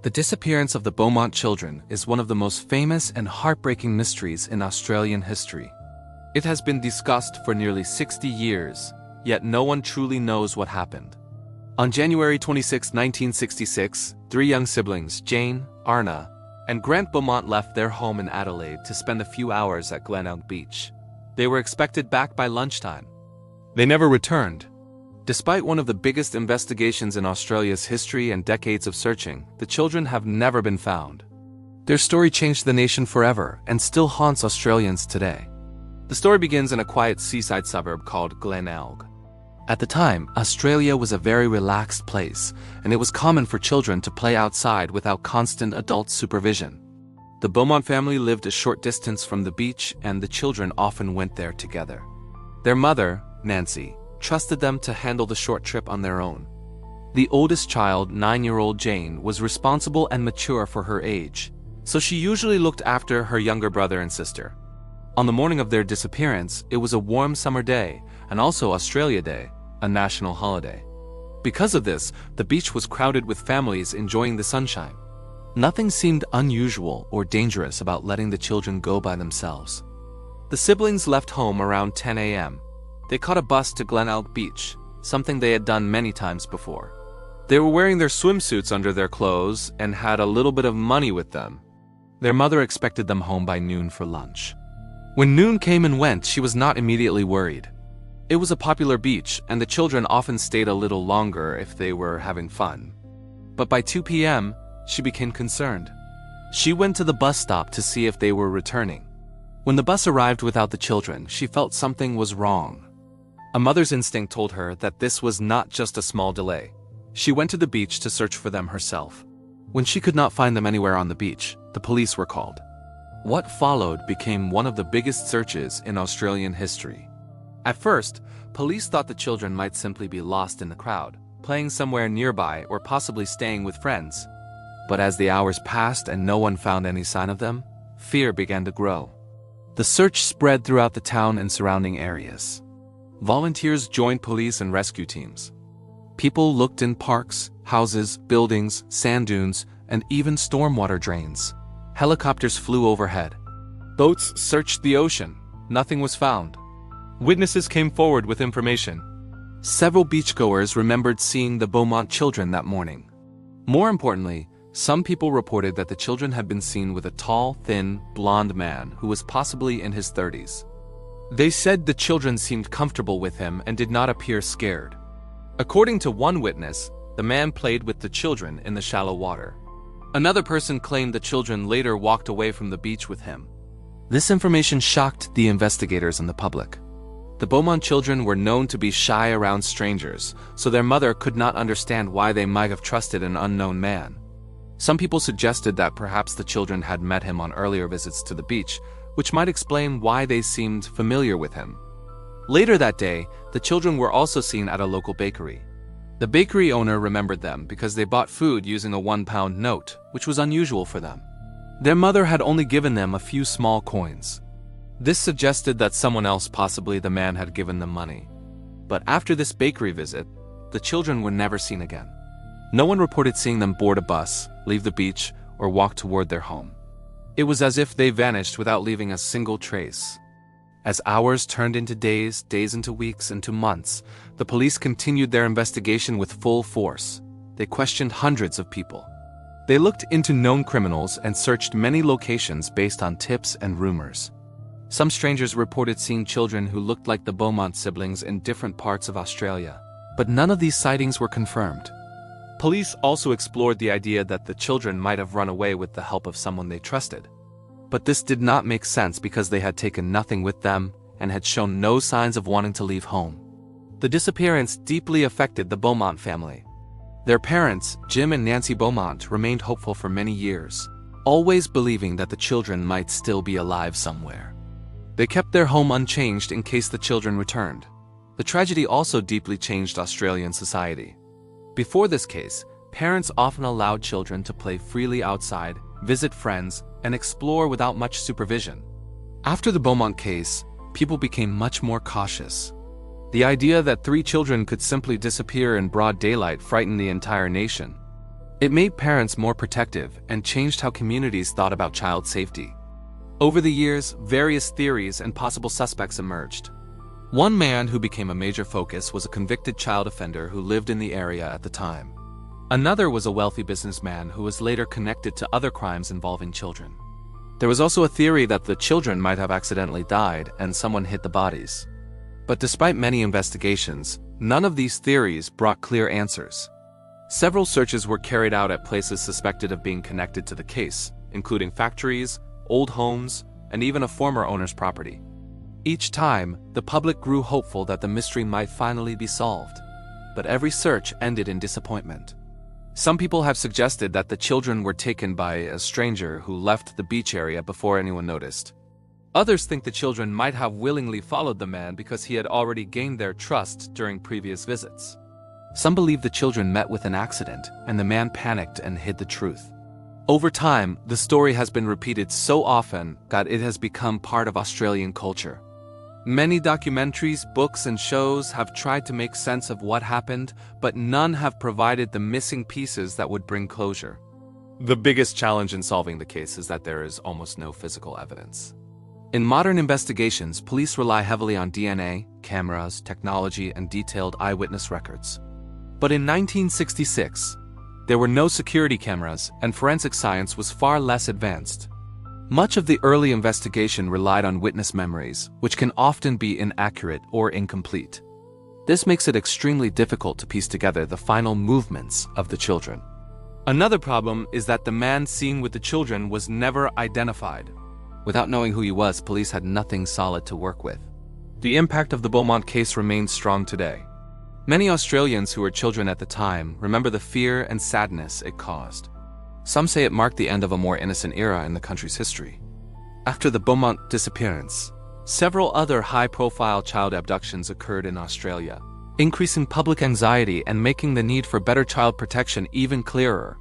The disappearance of the Beaumont children is one of the most famous and heartbreaking mysteries in Australian history. It has been discussed for nearly 60 years, yet no one truly knows what happened. On January 26, 1966, three young siblings, Jane, Arnna, and Grant Beaumont left their home in Adelaide to spend a few hours at Glenelg Beach. They were expected back by lunchtime. They never returned. Despite one of the biggest investigations in Australia's history and decades of searching, the children have never been found. Their story changed the nation forever and still haunts Australians today. The story begins in a quiet seaside suburb called Glenelg. At the time, Australia was a very relaxed place, and it was common for children to play outside without constant adult supervision. The Beaumont family lived a short distance from the beach, and the children often went there together. Their mother, Nancy, trusted them to handle the short trip on their own. The oldest child, 9-year-old Jane, was responsible and mature for her age, so she usually looked after her younger brother and sister. On the morning of their disappearance, it was a warm summer day, and also Australia Day, a national holiday. Because of this, the beach was crowded with families enjoying the sunshine. Nothing seemed unusual or dangerous about letting the children go by themselves. The siblings left home around 10 a.m. They caught a bus to Glenelg Beach, something they had done many times before. They were wearing their swimsuits under their clothes and had a little bit of money with them. Their mother expected them home by noon for lunch. When noon came and went, she was not immediately worried. It was a popular beach, and the children often stayed a little longer if they were having fun. But by 2 p.m., she became concerned. She went to the bus stop to see if they were returning. When the bus arrived without the children, she felt something was wrong. A mother's instinct told her that this was not just a small delay. She went to the beach to search for them herself. When she could not find them anywhere on the beach, the police were called. What followed became one of the biggest searches in Australian history. At first, police thought the children might simply be lost in the crowd, playing somewhere nearby or possibly staying with friends. But as the hours passed and no one found any sign of them, fear began to grow. The search spread throughout the town and surrounding areas. Volunteers joined police and rescue teams. People looked in parks, houses, buildings, sand dunes, and even stormwater drains. Helicopters flew overhead. Boats searched the ocean. Nothing was found. Witnesses came forward with information. Several beachgoers remembered seeing the Beaumont children that morning. More importantly, some people reported that the children had been seen with a tall, thin, blonde man who was possibly in his 30s. They said the children seemed comfortable with him and did not appear scared. According to one witness, the man played with the children in the shallow water. Another person claimed the children later walked away from the beach with him. This information shocked the investigators and the public. The Beaumont children were known to be shy around strangers, so their mother could not understand why they might have trusted an unknown man. Some people suggested that perhaps the children had met him on earlier visits to the beach, which might explain why they seemed familiar with him. Later that day, the children were also seen at a local bakery. The bakery owner remembered them because they bought food using a £1 note, which was unusual for them. Their mother had only given them a few small coins. This suggested that someone else, possibly the man, had given them money. But after this bakery visit, the children were never seen again. No one reported seeing them board a bus, leave the beach, or walk toward their home. It was as if they vanished without leaving a single trace. As hours turned into days, days into weeks, into months, the police continued their investigation with full force. They questioned hundreds of people. They looked into known criminals and searched many locations based on tips and rumors. Some strangers reported seeing children who looked like the Beaumont siblings in different parts of Australia, but none of these sightings were confirmed. Police also explored the idea that the children might have run away with the help of someone they trusted. But this did not make sense because they had taken nothing with them and had shown no signs of wanting to leave home. The disappearance deeply affected the Beaumont family. Their parents, Jim and Nancy Beaumont, remained hopeful for many years, always believing that the children might still be alive somewhere. They kept their home unchanged in case the children returned. The tragedy also deeply changed Australian society. Before this case, parents often allowed children to play freely outside, visit friends, and explore without much supervision. After the Beaumont case, people became much more cautious. The idea that 3 children could simply disappear in broad daylight frightened the entire nation. It made parents more protective and changed how communities thought about child safety. Over the years, various theories and possible suspects emerged. One man who became a major focus was a convicted child offender who lived in the area at the time. Another was a wealthy businessman who was later connected to other crimes involving children. There was also a theory that the children might have accidentally died and someone hid the bodies. But despite many investigations, none of these theories brought clear answers. Several searches were carried out at places suspected of being connected to the case, including factories, old homes, and even a former owner's property. Each time, the public grew hopeful that the mystery might finally be solved. But every search ended in disappointment. Some people have suggested that the children were taken by a stranger who left the beach area before anyone noticed. Others think the children might have willingly followed the man because he had already gained their trust during previous visits. Some believe the children met with an accident and the man panicked and hid the truth. Over time, the story has been repeated so often that it has become part of Australian culture. Many documentaries, books, and shows have tried to make sense of what happened, but none have provided the missing pieces that would bring closure. The biggest challenge in solving the case is that there is almost no physical evidence. In modern investigations, police rely heavily on DNA, cameras, technology, and detailed eyewitness records. But in 1966, there were no security cameras, and forensic science was far less advanced. Much of the early investigation relied on witness memories, which can often be inaccurate or incomplete. This makes it extremely difficult to piece together the final movements of the children. Another problem is that the man seen with the children was never identified. Without knowing who he was, police had nothing solid to work with. The impact of the Beaumont case remains strong today. Many Australians who were children at the time remember the fear and sadness it caused. Some say it marked the end of a more innocent era in the country's history. After the Beaumont disappearance, several other high-profile child abductions occurred in Australia, increasing public anxiety and making the need for better child protection even clearer.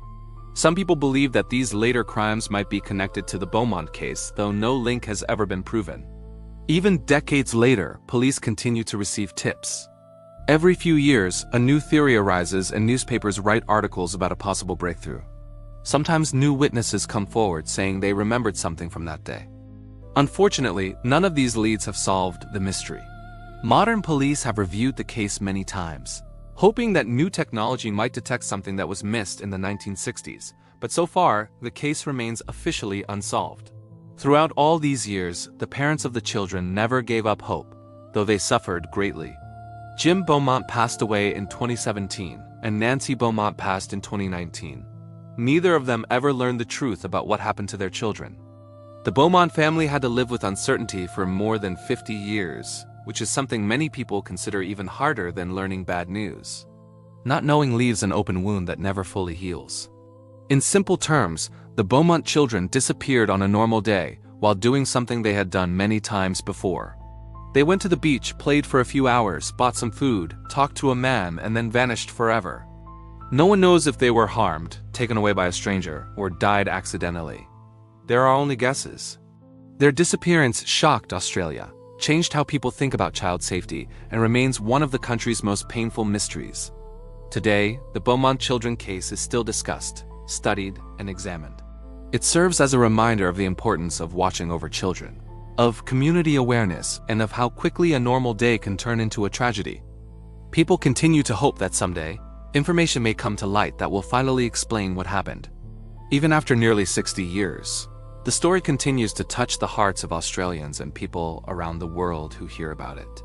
Some people believe that these later crimes might be connected to the Beaumont case, though no link has ever been proven. Even decades later, police continue to receive tips. Every few years, a new theory arises and newspapers write articles about a possible breakthrough. Sometimes new witnesses come forward saying they remembered something from that day. Unfortunately, none of these leads have solved the mystery. Modern police have reviewed the case many times, hoping that new technology might detect something that was missed in the 1960s, but so far, the case remains officially unsolved. Throughout all these years, the parents of the children never gave up hope, though they suffered greatly. Jim Beaumont passed away in 2017, and Nancy Beaumont passed in 2019. Neither of them ever learned the truth about what happened to their children. The Beaumont family had to live with uncertainty for more than 50 years, which is something many people consider even harder than learning bad news. Not knowing leaves an open wound that never fully heals. In simple terms, the Beaumont children disappeared on a normal day while doing something they had done many times before. They went to the beach, played for a few hours, bought some food, talked to a man, and then vanished forever. No one knows if they were harmed, taken away by a stranger, or died accidentally. There are only guesses. Their disappearance shocked Australia, changed how people think about child safety, and remains one of the country's most painful mysteries. Today, the Beaumont children case is still discussed, studied, and examined. It serves as a reminder of the importance of watching over children, of community awareness, and of how quickly a normal day can turn into a tragedy. People continue to hope that someday, information may come to light that will finally explain what happened. Even after nearly 60 years, the story continues to touch the hearts of Australians and people around the world who hear about it.